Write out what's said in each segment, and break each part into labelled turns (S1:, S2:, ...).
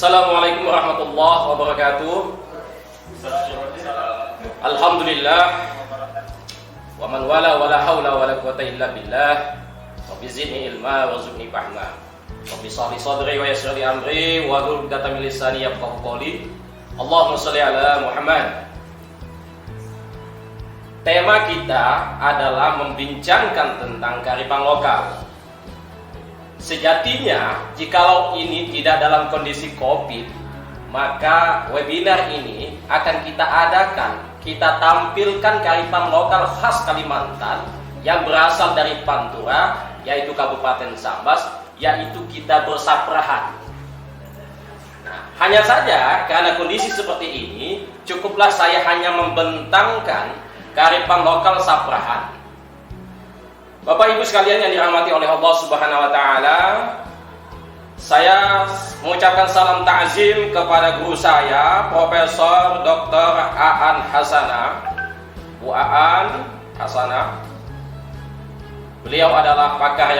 S1: Assalamualaikum warahmatullahi wabarakatuh. Alhamdulillah wa man wala haula wala quwata illa billah. Rabbi zidni ilma warzuqni fahma. Rabbi shrah li sadri wa yassir li amri wa hlul 'uqdatam min lisani yafqahu qawli. Allahumma shalli ala Muhammad. Tema kita adalah membincangkan tentang kearifan lokal. Sejatinya, jikalau ini tidak dalam kondisi COVID, maka webinar ini akan kita adakan. Kita tampilkan kearifan lokal khas Kalimantan yang berasal dari Pantura, yaitu Kabupaten Sambas, yaitu kita bersaprahan. Nah, hanya saja karena kondisi seperti ini, cukuplah saya hanya membentangkan kearifan lokal saprahan. Bapak Ibu sekalian yang dirahmati oleh Allah Subhanahu wa taala, saya mengucapkan salam ta'zim kepada guru saya, Profesor Dr. Aan Hasanah. Bu Aan Hasanah. Beliau adalah pakar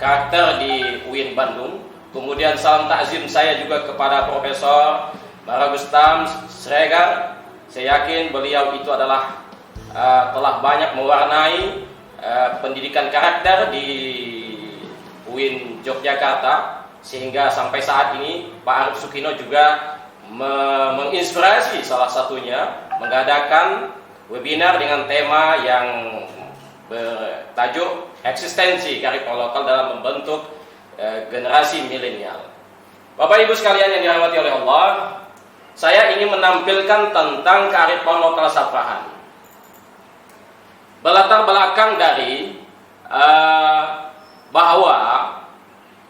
S1: karakter di UIN Bandung. Kemudian salam ta'zim saya juga kepada Profesor Maragustam Sregar. Saya yakin beliau itu adalah telah banyak mewarnai pendidikan karakter di UIN Yogyakarta, sehingga sampai saat ini Pak Arif Sukino juga menginspirasi salah satunya mengadakan webinar dengan tema yang bertajuk eksistensi kearifan lokal dalam membentuk generasi milenial. Bapak Ibu sekalian yang dirahmati oleh Allah, saya ingin menampilkan tentang kearifan lokal saprahan. Berlatar belakang dari bahwa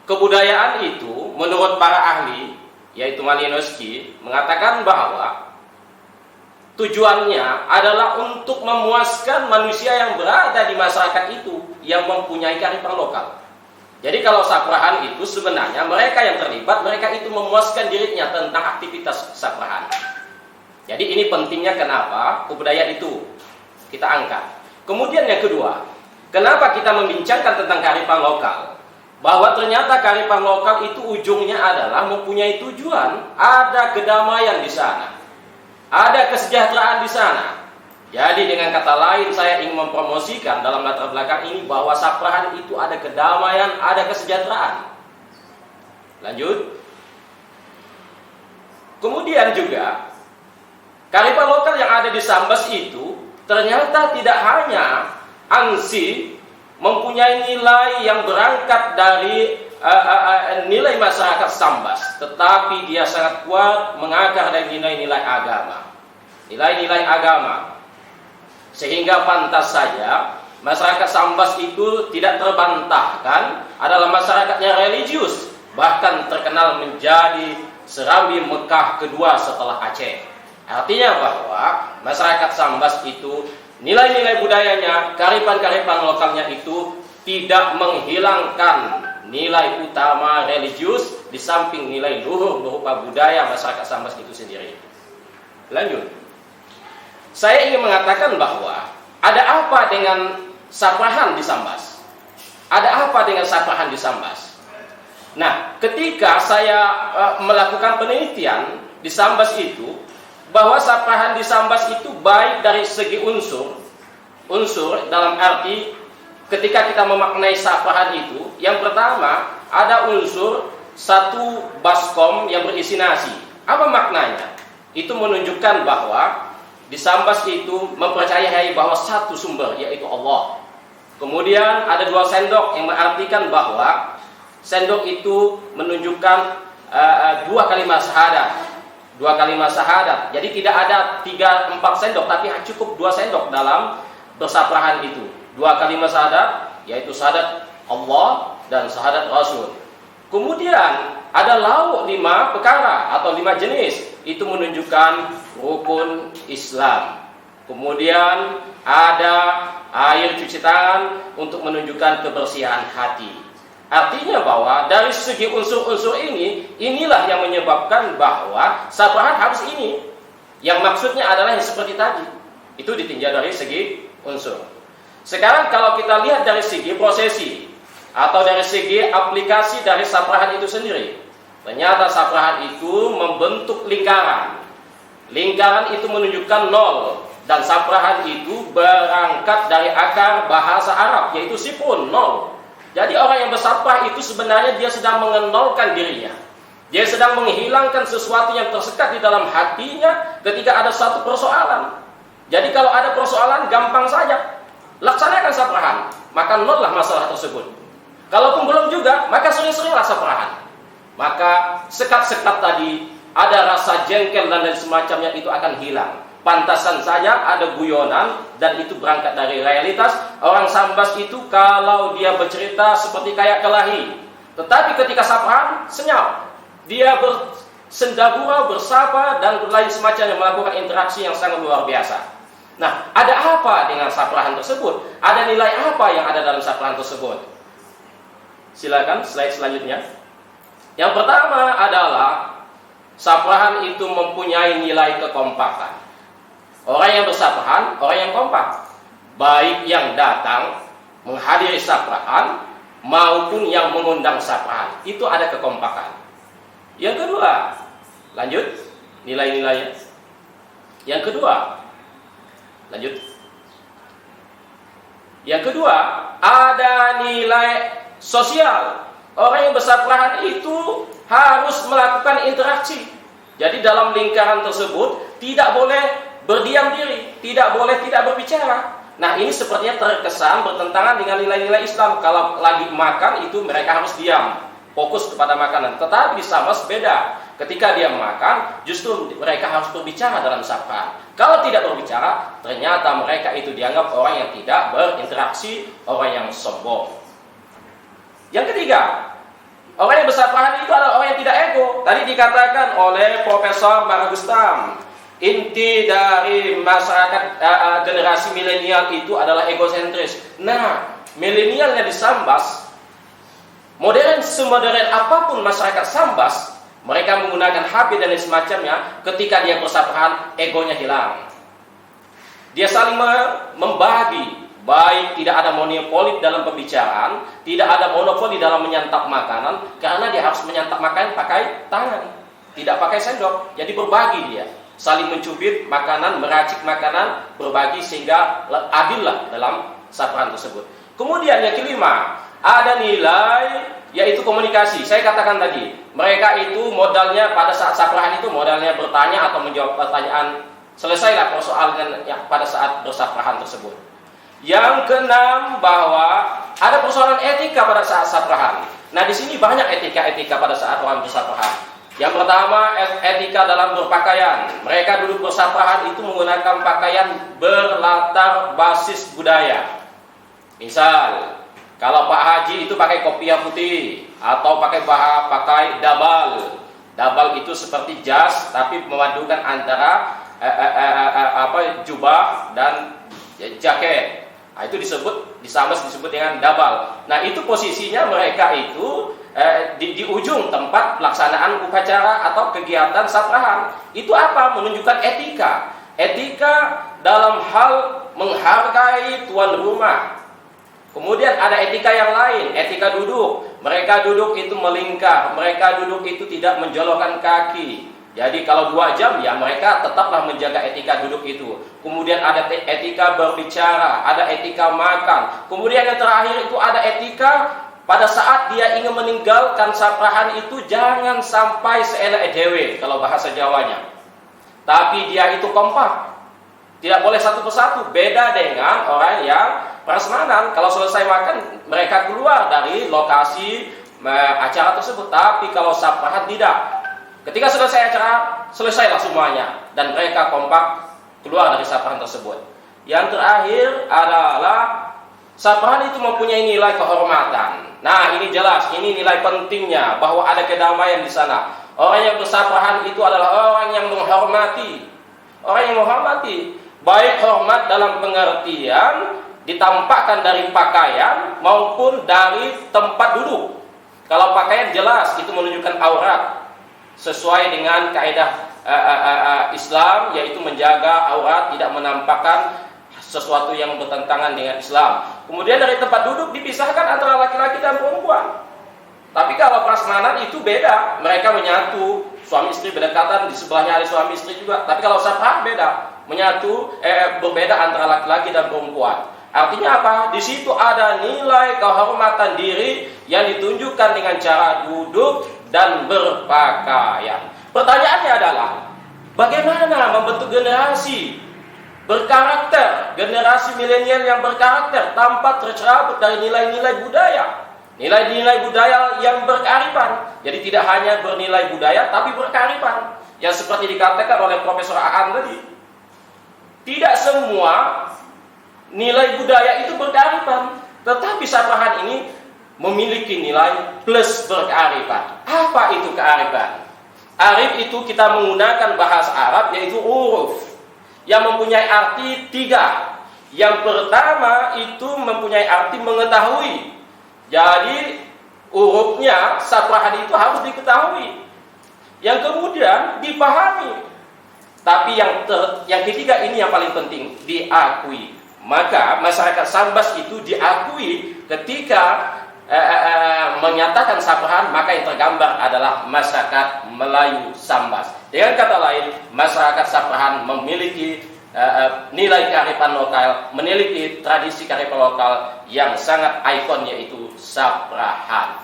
S1: kebudayaan itu menurut para ahli, yaitu Malinowski, mengatakan bahwa tujuannya adalah untuk memuaskan manusia yang berada di masyarakat itu yang mempunyai kearifan lokal. Jadi kalau saprahan itu sebenarnya mereka yang terlibat, mereka itu memuaskan dirinya tentang aktivitas saprahan. Jadi ini pentingnya kenapa kebudayaan itu kita angkat. Kemudian yang kedua, kenapa kita membincangkan tentang kearifan lokal? Bahwa ternyata kearifan lokal itu ujungnya adalah mempunyai tujuan, ada kedamaian di sana, ada kesejahteraan di sana. Jadi dengan kata lain saya ingin mempromosikan dalam latar belakang ini bahwa saprahan itu ada kedamaian, ada kesejahteraan. Lanjut. Kemudian juga kearifan lokal yang ada di Sambas itu ternyata tidak hanya ANSI mempunyai nilai yang berangkat dari nilai masyarakat Sambas, tetapi dia sangat kuat mengakar dari nilai-nilai agama. Nilai-nilai agama. Sehingga pantas saja masyarakat Sambas itu tidak terbantahkan adalah masyarakat yang religius, bahkan terkenal menjadi Serambi Mekah kedua setelah Aceh. Artinya bahwa masyarakat Sambas itu nilai-nilai budayanya, kearifan-kearifan lokalnya itu tidak menghilangkan nilai utama religius di samping nilai luhur berupa budaya masyarakat Sambas itu sendiri. Lanjut. Saya ingin mengatakan bahwa ada apa dengan saprahan di Sambas? Ada apa dengan saprahan di Sambas? Nah, ketika saya melakukan penelitian di Sambas itu, bahwa saprahan di Sambas itu baik dari segi unsur dalam arti ketika kita memaknai saprahan itu, yang pertama ada unsur satu baskom yang berisi nasi. Apa maknanya? Itu menunjukkan bahwa di Sambas itu mempercayai bahwa satu sumber, yaitu Allah. Kemudian ada 2 sendok yang mengartikan bahwa sendok itu menunjukkan 2 kalimat syahadat. 2 kalimat syahadat. Jadi tidak ada 3-4 sendok, tapi cukup 2 sendok dalam bersaprahan itu. 2 kalimat syahadat, yaitu syahadat Allah dan syahadat Rasul. Kemudian ada lauk 5 perkara atau 5 jenis. Itu menunjukkan rukun Islam. Kemudian ada air cuci tangan untuk menunjukkan kebersihan hati. Artinya bahwa dari segi unsur-unsur ini, inilah yang menyebabkan bahwa saprahan harus ini. Yang maksudnya adalah yang seperti tadi. Itu ditinjau dari segi unsur. Sekarang kalau kita lihat dari segi prosesi atau dari segi aplikasi dari saprahan itu sendiri. Ternyata saprahan itu membentuk lingkaran. Lingkaran itu menunjukkan nol. Dan saprahan itu berangkat dari akar bahasa Arab, yaitu sifun, nol. Jadi orang yang bersaprah itu sebenarnya dia sedang mengenolkan dirinya. Dia sedang menghilangkan sesuatu yang tersekat di dalam hatinya ketika ada satu persoalan. Jadi kalau ada persoalan, gampang saja laksanakan saprahan, maka nol lah masalah tersebut. Kalaupun belum juga, maka sering-seringlah saprahan. Maka sekat-sekat tadi, ada rasa jengkel dan lain semacamnya itu akan hilang. Pantasan saja ada guyonan dan itu berangkat dari realitas. Orang Sambas itu kalau dia bercerita seperti kayak kelahi. Tetapi ketika saprahan, senyap. Dia bersendagura, bersapa dan lain semacamnya, melakukan interaksi yang sangat luar biasa. Nah, ada apa dengan saprahan tersebut? Ada nilai apa yang ada dalam saprahan tersebut? Silakan slide selanjutnya. Yang pertama adalah saprahan itu mempunyai nilai kekompakan. Orang yang bersaprahan, orang yang kompak. Baik yang datang menghadiri saprahan maupun yang mengundang saprahan. Itu ada kekompakan. Yang kedua, lanjut nilai-nilainya. Yang kedua, lanjut. Yang kedua, ada nilai sosial. Orang yang bersaprahan itu harus melakukan interaksi. Jadi dalam lingkaran tersebut tidak boleh berdiam diri, tidak boleh tidak berbicara. Nah, ini sepertinya terkesan bertentangan dengan nilai-nilai Islam. Kalau lagi makan itu mereka harus diam, fokus kepada makanan. Tetapi di Sambas beda. Ketika dia makan, justru mereka harus berbicara dalam saprahan. Kalau tidak berbicara, ternyata mereka itu dianggap orang yang tidak berinteraksi, orang yang sombong. Yang ketiga, orang yang bersaprahan itu adalah orang yang tidak ego. Tadi dikatakan oleh Profesor Maragustam, inti dari masyarakat generasi milenial itu adalah egosentris. Nah, milenialnya di Sambas, semodern apapun masyarakat Sambas, mereka menggunakan HP dan lain semacamnya. Ketika dia bersaprahan, egonya hilang. Dia saling membagi. Baik tidak ada monopoli dalam pembicaraan, tidak ada monopoli dalam menyantap makanan, karena dia harus menyantap makanan pakai tangan, tidak pakai sendok. Jadi berbagi dia, saling mencubit makanan, meracik makanan, berbagi sehingga adillah dalam saprahan tersebut. Kemudian yang kelima, ada nilai yaitu komunikasi. Saya katakan tadi, mereka itu modalnya pada saat saprahan itu modalnya bertanya atau menjawab pertanyaan, selesailah persoalan pada saat bersaprahan tersebut. Yang keenam, bahwa ada persoalan etika pada saat saprahan. Nah, di sini banyak etika-etika pada saat orang bersaprahan. Yang pertama, etika dalam berpakaian. Mereka duduk bersaprahan itu menggunakan pakaian berlatar basis budaya. Misal, kalau Pak Haji itu pakai kopiah putih atau pakai dabal. Dabal itu seperti jas tapi memadukan antara jubah dan jaket. Nah, itu disebut di Sambas disebut dengan dabal. Nah, itu posisinya mereka itu di ujung tempat pelaksanaan upacara atau kegiatan saprahan. Itu apa? Menunjukkan etika. Etika dalam hal menghargai tuan rumah. Kemudian ada etika yang lain, etika duduk. Mereka duduk itu melingkar, mereka duduk itu tidak menjolokkan kaki. Jadi kalau 2 jam ya mereka tetaplah menjaga etika duduk itu. Kemudian ada etika berbicara, ada etika makan. Kemudian yang terakhir itu ada etika pada saat dia ingin meninggalkan saprahan itu jangan sampai seenak dewe kalau bahasa Jawanya. Tapi dia itu kompak. Tidak boleh satu persatu. Beda dengan orang yang prasmanan. Kalau selesai makan mereka keluar dari lokasi acara tersebut. Tapi kalau saprahan tidak. Ketika selesai acara, selesailah semuanya. Dan mereka kompak keluar dari saprahan tersebut. Yang terakhir adalah saprahan itu mempunyai nilai kehormatan. Nah, ini jelas, ini nilai pentingnya bahwa ada kedamaian di sana. Orang yang bersaprahan itu adalah orang yang menghormati. Orang yang menghormati, baik hormat dalam pengertian ditampakkan dari pakaian maupun dari tempat duduk. Kalau pakaian jelas itu menunjukkan aurat. Sesuai dengan kaidah Islam, yaitu menjaga aurat, tidak menampakkan sesuatu yang bertentangan dengan Islam. Kemudian dari tempat duduk dipisahkan antara laki-laki dan perempuan. Tapi kalau prasmanan itu beda, mereka menyatu, suami istri berdekatan, di sebelahnya ada suami istri juga. Tapi kalau saprahan beda, menyatu, berbeda antara laki-laki dan perempuan. Artinya apa? Di situ ada nilai kehormatan diri yang ditunjukkan dengan cara duduk dan berpakaian. Pertanyaannya adalah, bagaimana membentuk generasi berkarakter, generasi milenial yang berkarakter tanpa tercerabut dari nilai-nilai budaya? Nilai-nilai budaya yang berkearifan. Jadi tidak hanya bernilai budaya, tapi berkearifan. Yang seperti dikatakan oleh Profesor Aan tadi. Tidak semua nilai budaya itu berkearifan, tetapi saprahan ini memiliki nilai plus berkearifan. Apa itu kearifan? Arif itu kita menggunakan bahasa Arab, yaitu uruf, yang mempunyai arti 3. Yang pertama itu mempunyai arti mengetahui. Jadi urufnya saprahan itu harus diketahui. Yang kemudian dipahami. Tapi yang ketiga ini yang paling penting, diakui. Maka masyarakat Sambas itu diakui ketika menyatakan saprahan, maka yang tergambar adalah masyarakat Melayu Sambas. Dengan kata lain, masyarakat saprahan memiliki nilai kearifan lokal, memiliki tradisi kearifan lokal yang sangat ikon, yaitu saprahan.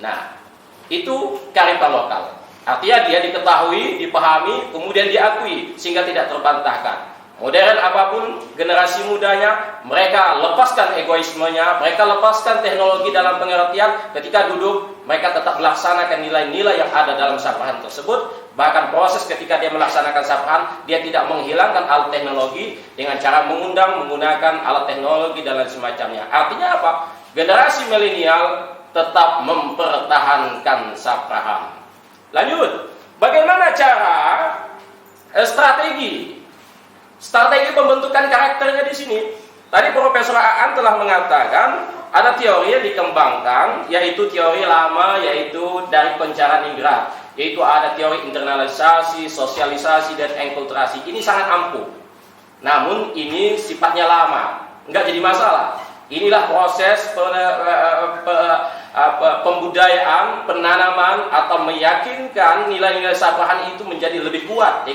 S1: Nah, itu kearifan lokal. Artinya dia diketahui, dipahami, kemudian diakui sehingga tidak terbantahkan. Modern apapun generasi mudanya, mereka lepaskan egoismenya, mereka lepaskan teknologi dalam pengertian, ketika duduk mereka tetap melaksanakan nilai-nilai yang ada dalam saprahan tersebut. Bahkan proses ketika dia melaksanakan saprahan, dia tidak menghilangkan alat teknologi dengan cara menggunakan alat teknologi dan lain semacamnya. Artinya apa? Generasi milenial tetap mempertahankan saprahan. Lanjut, bagaimana cara strategi pembentukan karakternya di sini? Tadi Profesor Aan telah mengatakan ada teori yang dikembangkan, yaitu teori lama, yaitu dari pencerahan indera, yaitu ada teori internalisasi, sosialisasi, dan enkulturasi. Ini sangat ampuh. Namun ini sifatnya lama, enggak jadi masalah. Inilah proses pembudayaan, penanaman atau meyakinkan nilai-nilai saprahan itu menjadi lebih kuat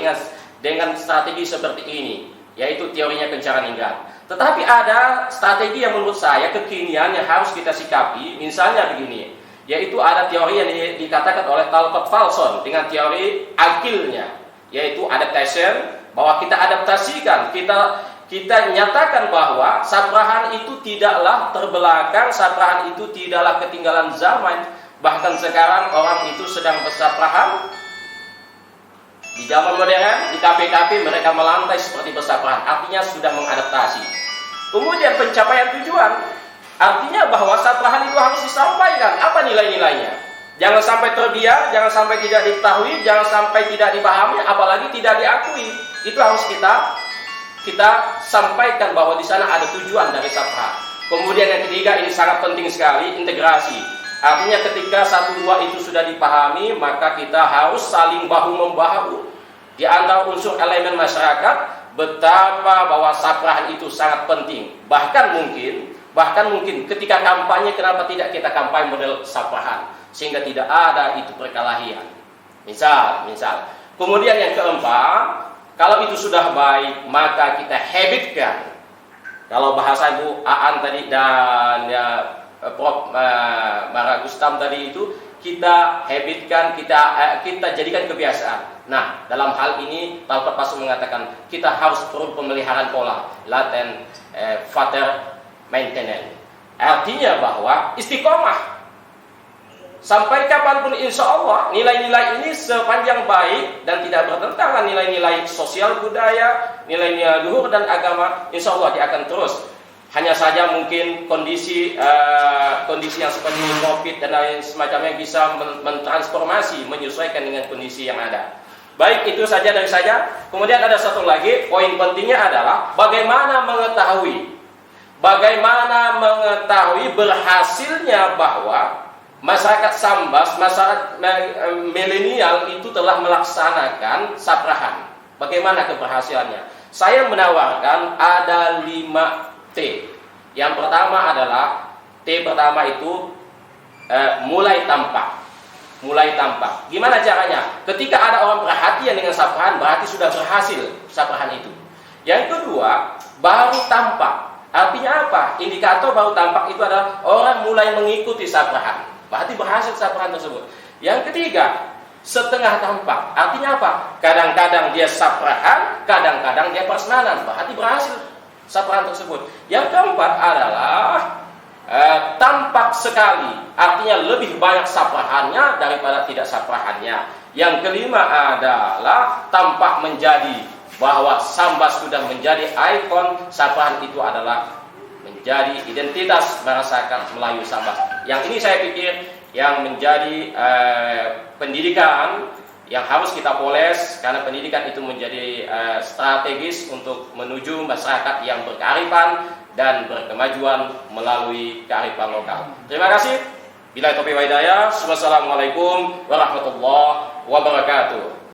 S1: dengan strategi seperti ini, yaitu teorinya pencerahan indera. Tetapi ada strategi yang menurut saya kekinian yang harus kita sikapi. Misalnya begini, yaitu ada teori yang dikatakan oleh Talcott Falson dengan teori akilnya, yaitu adaptation, bahwa kita adaptasikan, kita nyatakan bahwa saprahan itu tidaklah terbelakang, saprahan itu tidaklah ketinggalan zaman. Bahkan sekarang orang itu sedang bersaprahan. Di zaman modern, di kafe-kafe mereka melantai seperti bersaprahan, artinya sudah mengadaptasi. Kemudian pencapaian tujuan, artinya bahwa saprahan itu harus disampaikan. Apa nilai-nilainya? Jangan sampai terbiar, jangan sampai tidak diketahui, jangan sampai tidak dipahami, apalagi tidak diakui. Itu harus kita sampaikan bahwa di sana ada tujuan dari saprahan. Kemudian yang ketiga, ini sangat penting sekali, integrasi. Artinya ketika 1-2 itu sudah dipahami, maka kita harus saling bahu-membahu di antara unsur elemen masyarakat, betapa bahwa saprahan itu sangat penting. Bahkan mungkin ketika kampanye, kenapa tidak kita kampanye model saprahan, sehingga tidak ada itu perkelahian. Misal. Kemudian yang keempat, kalau itu sudah baik, maka kita habitkan. Kalau bahasa Ibu Aan tadi dan Prof. Maragustam tadi itu, kita habitkan, kita jadikan kebiasaan. Nah, dalam hal ini Talcott Falson mengatakan kita harus perlu pemeliharaan pola, latent fater maintenance. Artinya bahwa istiqomah sampai kapanpun, insya Allah nilai-nilai ini sepanjang baik dan tidak bertentangan nilai-nilai sosial budaya, nilai-nilai luhur dan agama, insya Allah dia akan terus. Hanya saja mungkin kondisi yang seperti COVID dan lain semacamnya bisa mentransformasi, menyesuaikan dengan kondisi yang ada. Baik, itu saja dari saya. Kemudian ada satu lagi, poin pentingnya adalah bagaimana mengetahui berhasilnya bahwa masyarakat Sambas, masyarakat milenial itu telah melaksanakan saprahan. Bagaimana keberhasilannya? Saya menawarkan ada 5 T. Yang pertama adalah T pertama itu mulai tampak. Mulai tampak. Gimana caranya? Ketika ada orang perhatian dengan sapaan, berarti sudah berhasil sapaan itu. Yang kedua, baru tampak. Artinya apa? Indikator baru tampak itu adalah orang mulai mengikuti sapaan. Berarti berhasil sapaan tersebut. Yang ketiga, setengah tampak. Artinya apa? Kadang-kadang dia sapaan, kadang-kadang dia prasmanan. Berarti berhasil sapaan tersebut. Yang keempat adalah tampak sekali, artinya lebih banyak saprahannya daripada tidak saprahannya. Yang kelima adalah tampak menjadi, bahwa Sambas sudah menjadi ikon. Saprahan itu adalah menjadi identitas masyarakat Melayu Sambas. Yang ini saya pikir yang menjadi pendidikan yang harus kita poles, karena pendidikan itu menjadi strategis untuk menuju masyarakat yang berkearifan dan berkemajuan melalui kearifan lokal. Terima kasih. Billahi taufiq wal hidayah. Wassalamualaikum warahmatullahi wabarakatuh.